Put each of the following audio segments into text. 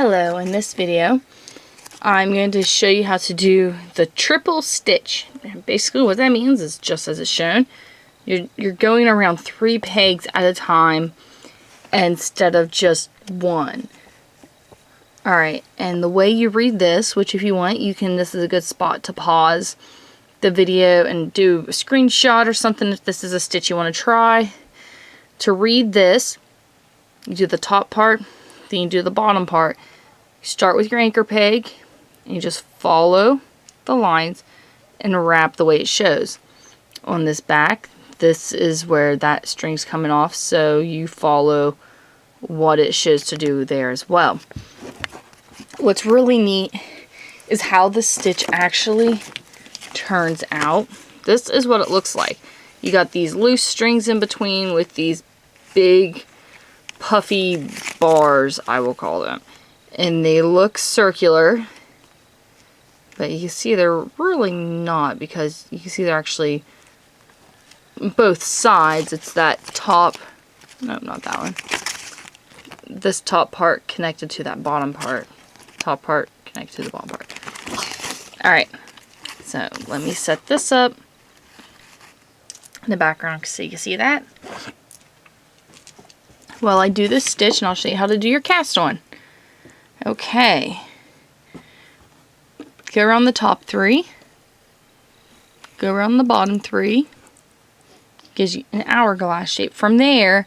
Hello, in this video I'm going to show you how to do the triple stitch. And basically what that means is just as it's shown, you're going around 3 pegs at a time instead of just one. Alright, and the way you read this, which if you want this is a good spot to pause the video and do a screenshot or something if this is a stitch you want to try. To read this, you do the top part, then you do the bottom part. You start with your anchor peg, and you just follow the lines and wrap the way it shows. On this back, this is where that string's coming off, so you follow what it shows to do there as well. What's really neat is how the stitch actually turns out. This is what it looks like. You got these loose strings in between with these big puffy bars, I will call them, and they look circular, but you can see they're really not, because you can see they're actually both sides. It's that top, no, not that one, this top part connected to that bottom part, top part connected to the bottom part. Alright, so let me set this up in the background so you can see that while I do this stitch, and I'll show you how to do your cast on. Okay, go around the top 3, go around the bottom 3, gives you an hourglass shape. From there,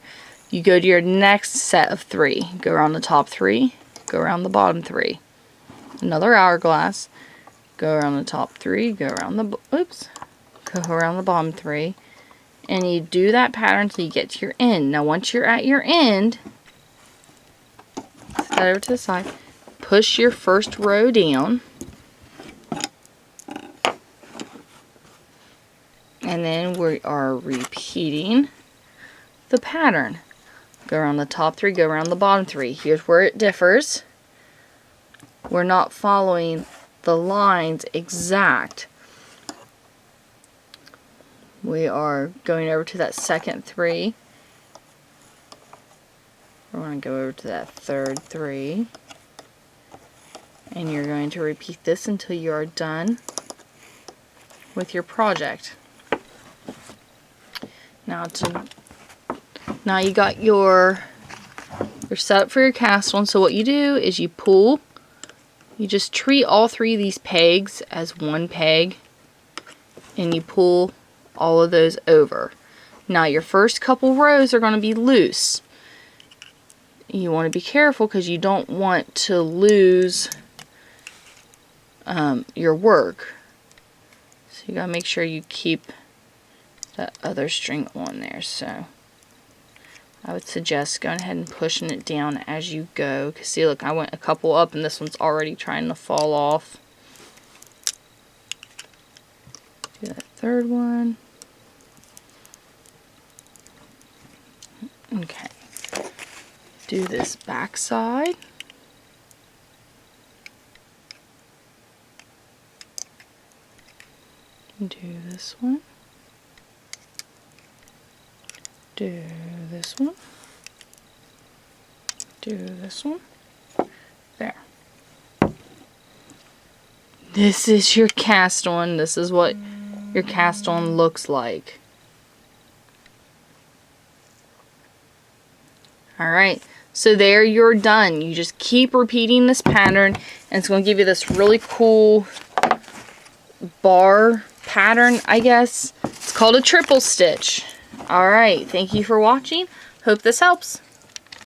you go to your next set of 3, go around the top 3, go around the bottom 3, another hourglass, go around the top 3, go around the, go around the bottom 3, and you do that pattern until you get to your end. Now once you're at your end, set that over to the side, push your first row down, and then we are repeating the pattern. Go around the top 3, go around the bottom 3. Here's where it differs. We're not following the lines exact. We are going over to that second 3. We're going to go over to that third 3. And you're going to repeat this until you are done with your project. Now you got your setup for your cast on. So what you do is you pull, you just treat all 3 of these pegs as one peg, and you pull all of those over. Now your first couple rows are going to be loose. You want to be careful because you don't want to lose your work. So you got to make sure you keep that other string on there. So I would suggest going ahead and pushing it down as you go. Because see, look, I went a couple up and this one's already trying to fall off. Do that third one. Okay. Do this back side. Do this one. Do this one. Do this one. There. This is your cast on. This is what your cast on looks like. Alright, so there you're done. You just keep repeating this pattern, and it's going to give you this really cool bar pattern, I guess. It's called a triple stitch. Alright, thank you for watching. Hope this helps.